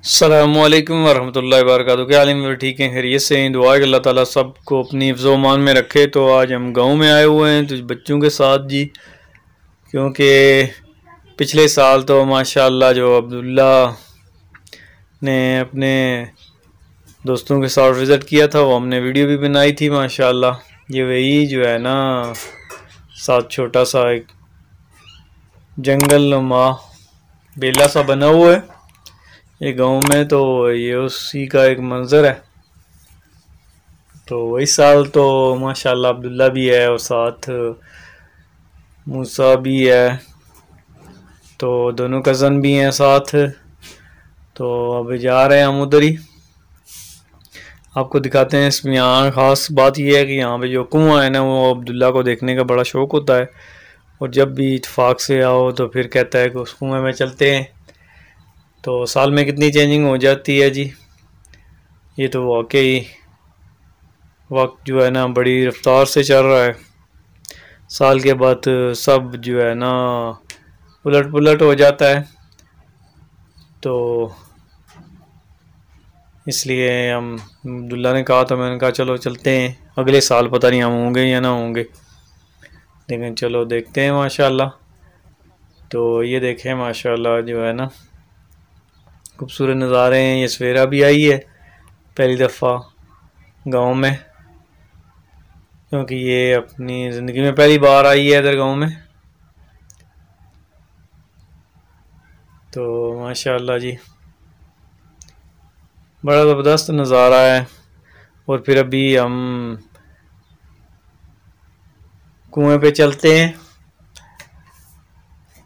अस्सलामुअलैकुम वरहमतुल्लाहि वबरकातुहू। क्या हाल है मेरे? ठीक हैं, खैरियत से हैं। दुआ है कि अल्लाह ताला सबको अपनी हिफ्ज़ मान में रखे। तो आज हम गांव में आए हुए हैं तो बच्चों के साथ जी, क्योंकि पिछले साल तो माशाअल्लाह जो अब्दुल्ला ने अपने दोस्तों के साथ विज़िट किया था वो हमने वीडियो भी बनाई थी माशाअल्लाह। ये वही जो है ना साथ छोटा सा एक जंगल नुमा बेला सा बना हुआ है ये गांव में, तो ये उसी का एक मंजर है। तो इस साल तो माशाल्लाह अब्दुल्ला भी है और साथ मूसा भी है, तो दोनों कज़न भी हैं साथ। तो अभी जा रहे हैं हम उधर ही, आपको दिखाते हैं। इसमें यहाँ ख़ास बात यह है कि यहाँ पे जो कुआं है ना वो अब्दुल्ला को देखने का बड़ा शौक़ होता है, और जब भी इत्तेफाक से आओ तो फिर कहता है कि उस कुएं में चलते हैं। तो साल में कितनी चेंजिंग हो जाती है जी, ये तो वाकई वक्त जो है ना बड़ी रफ्तार से चल रहा है। साल के बाद सब जो है ना उलट पुलट हो जाता है, तो इसलिए हम अब्दुल्ला ने कहा, तो मैंने कहा चलो चलते हैं। अगले साल पता नहीं हम होंगे या ना होंगे, लेकिन चलो देखते हैं माशाल्लाह। तो ये देखें माशाल्लाह जो है ना खूबसूरत नज़ारे हैं। ये सवेरा भी आई है पहली दफ़ा गांव में, क्योंकि ये अपनी ज़िंदगी में पहली बार आई है इधर गांव में। तो माशाल्लाह जी बड़ा ज़बरदस्त नज़ारा है। और फिर अभी हम कुएं पे चलते हैं,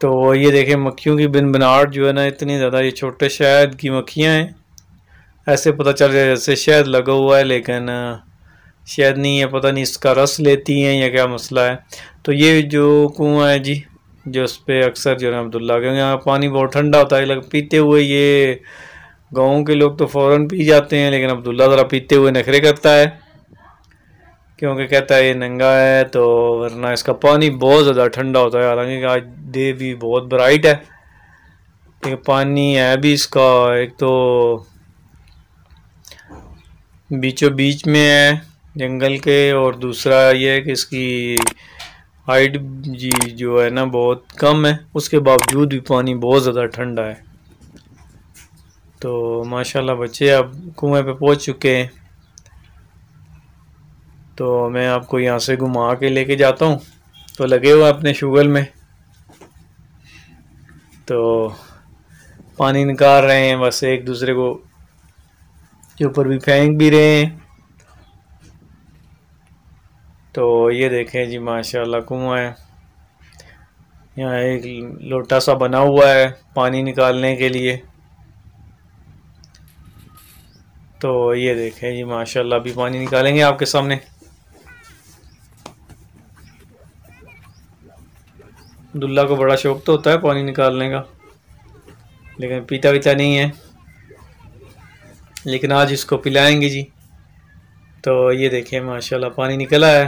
तो ये देखें मक्खियों की बिनबिनाहट जो है ना इतनी ज़्यादा। ये छोटे शहद की मक्खियाँ हैं, ऐसे पता चल रहा है जैसे शहद लगा हुआ है, लेकिन शहद नहीं है। पता नहीं इसका रस लेती हैं या क्या मसला है। तो ये जो कुआं है जी, जो उस पर अक्सर जो है अब्दुल्ला, क्योंकि यहाँ पानी बहुत ठंडा होता है, पीते हुए ये गाँव के लोग तो फ़ौरन पी जाते हैं, लेकिन अब्दुल्ला ज़रा पीते हुए नखरे करता है, क्योंकि कहता है ये नंगा है, तो वरना इसका पानी बहुत ज़्यादा ठंडा होता है। हालांकि आज डे भी बहुत ब्राइट है, लेकिन पानी है भी इसका एक तो बीचों बीच में है जंगल के, और दूसरा ये है कि इसकी हाइट जी जो है ना बहुत कम है, उसके बावजूद भी पानी बहुत ज़्यादा ठंडा है। तो माशाल्लाह बच्चे अब कुएं पे पहुंच चुके हैं, तो मैं आपको यहाँ से घुमा के लेके जाता हूँ। तो लगे हुए अपने शुगल में, तो पानी निकाल रहे हैं, बस एक दूसरे को के ऊपर भी फेंक भी रहे हैं। तो ये देखें जी माशाल्लाह कुआं है, यहाँ एक लोटा सा बना हुआ है पानी निकालने के लिए। तो ये देखें जी माशाल्लाह अभी पानी निकालेंगे आपके सामने। दुल्ला को बड़ा शौक तो होता है पानी निकालने का, लेकिन पीता वीता नहीं है, लेकिन आज इसको पिलाएंगे जी। तो ये देखें माशाल्लाह पानी निकला है।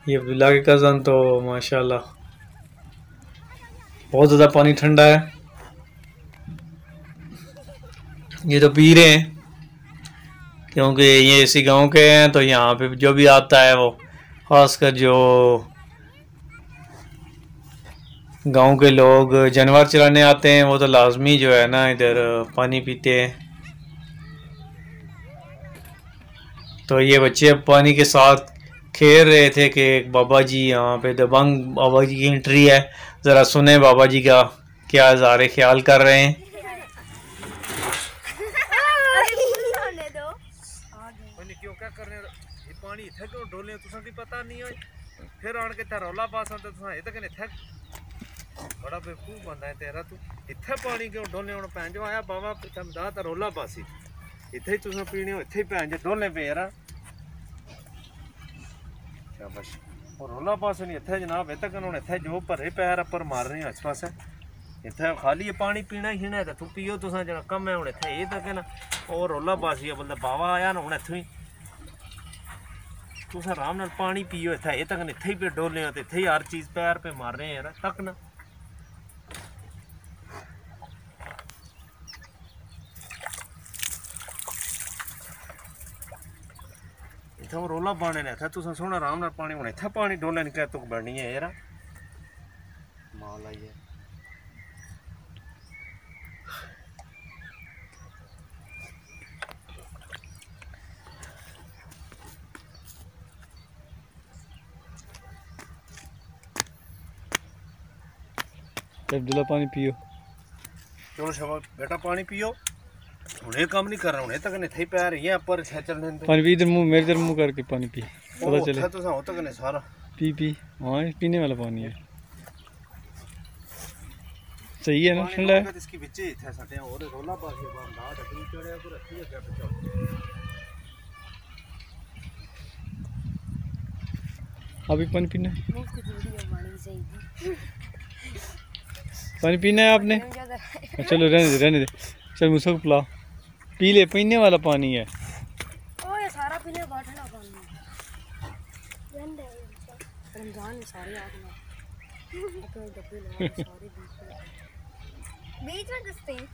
ये अब्दुल्ला के कज़न तो माशाल्लाह बहुत ज़्यादा पानी ठंडा है, ये तो पी रहे हैं, क्योंकि ये इसी गांव के हैं। तो यहाँ पे जो भी आता है वो खासकर जो गांव के लोग जानवर चराने आते हैं वो तो लाजमी जो है ना इधर पानी पीते हैं। तो ये बच्चे अब पानी के साथ खेल रहे थे कि एक बाबा जी यहाँ पे दबंग बाबा जी की एंट्री है। ज़रा सुने बाबा जी का क्या इज़हार ख्याल कर रहे हैं। क्यों क्या करने पानी इत्थे क्यों डोले तुसां की पता नहीं है, फिर आन के रौला पास आंदे तुसां इत्थे कने इत्थे बड़ा बेवकूफ बंदा है तेरा। तू इत्थे पानी क्यों डोले हुण भैन जो आया बाबा तमदा ता रौला पासी इत्थे ही तुसां पीने हो, इत्थे ही भैन जो डोले पे यार शाबाश। और रौला पास नहीं इत्थे जनाब, इत्थे कने हुण इत्थे जो भरे पैर अपर मार रहे हैं इस पासे, इत्थे खाली पानी पीना ही है ते तू पियो तुसां जना कम है हुण इत्थे ये तक है ना। और रौला पासी है बंदा बाबा आया ना हुण इत्थों ही तुस आराम नाल पानी पियो। इत्थे ये तक इत्थे ही पे डोले हो, इत्थे ही हर चीज़ पैर पे मार रहे हैं यार तक ना। जिथे रोला पाने ने तुम सोना आराम नाल पानी हुण इत्थे पानी डोले निकल तुक बननी है यार माल आई है। अब्दुल्ला पानी पियो। चलो शाबाश बेटा पानी पियो। हुणे काम नहीं कर रहा हुणे तक ने थे पैर ये ऊपर चलने दे। पानी पी इधर मुंह मेरे इधर मुंह करके पानी पी पता चले। तो सा तक ने सारा पी पी हां पीने वाला पानी है सही है ना ठंडा है। इसकी बिच ही थे सटे और रोला पासे बांध दा ढकनी चढ़े पर रखी है क्या बचाओ। अभी पानी पीना है पानी पीना है आपने चलो रहने दे चल मुझसे पिला पी ले पीने वाला पानी है। ओ ये सारा पीने का ठंडा पानी रमजान में सारे आग बीच में दसते हैं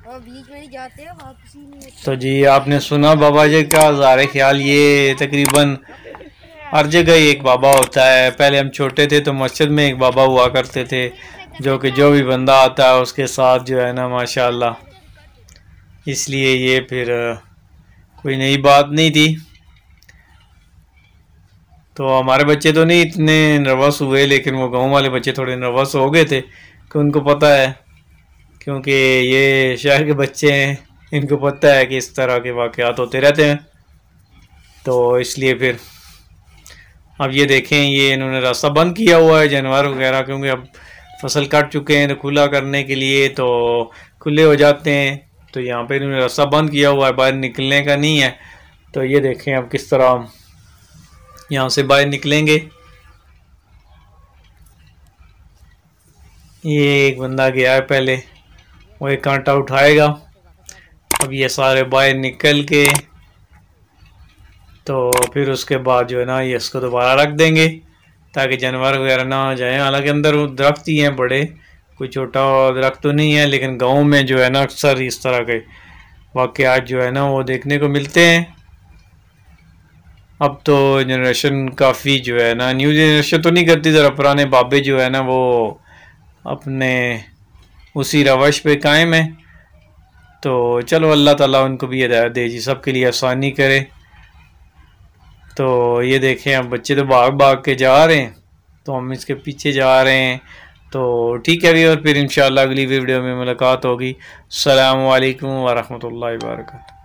और बीच में ही जाते हैं वापसी नहीं। तो जी आपने सुना बाबा जी का ज़ाहिर ख्याल ये तकरीबन हर जगह एक बाबा होता है। पहले हम छोटे थे तो मस्जिद में एक बाबा हुआ करते थे जो कि जो भी बंदा आता है उसके साथ जो है ना माशाल्लाह, इसलिए ये फिर कोई नई बात नहीं थी। तो हमारे बच्चे तो नहीं इतने नर्वस हुए लेकिन वो गांव वाले बच्चे थोड़े नर्वस हो गए थे कि उनको पता है क्योंकि ये शहर के बच्चे हैं इनको पता है कि इस तरह के वाक़यात होते रहते हैं। तो इसलिए फिर अब ये देखें ये इन्होंने रास्ता बंद किया हुआ है जानवर वगैरह क्योंकि अब फसल कट चुके हैं तो खुला करने के लिए तो खुले हो जाते हैं। तो यहाँ पे इन्होंने रास्ता बंद किया हुआ है बाहर निकलने का नहीं है। तो ये देखें अब किस तरह यहाँ से बाहर निकलेंगे। ये एक बंदा गया है पहले वो एक कांटा उठाएगा। अब ये सारे बाहर निकल के तो फिर उसके बाद जो है ना ये इसको दोबारा रख देंगे ताकि जानवर वगैरह ना आ जाए। हालांकि अंदर दरख्त ही हैं बड़े कोई छोटा दरख्त तो नहीं है लेकिन गांव में जो है ना अक्सर इस तरह के वाक़यात जो है ना वो देखने को मिलते हैं। अब तो जनरेशन काफ़ी जो है ना न्यू जनरेशन तो नहीं करती ज़रा पुराने बाबे जो है ना वो अपने उसी रवश पे कायम है। तो चलो अल्लाह ताला उनको भी हिदायत दे जी सबके लिए आसानी करे। तो ये देखें अब बच्चे तो भाग भाग के जा रहे हैं तो हम इसके पीछे जा रहे हैं। तो ठीक है अभी और फिर इंशाल्लाह अगली वीडियो में मुलाकात होगी। अस्सलामु अलैकुम व रहमतुल्लाहि व बरकातहू।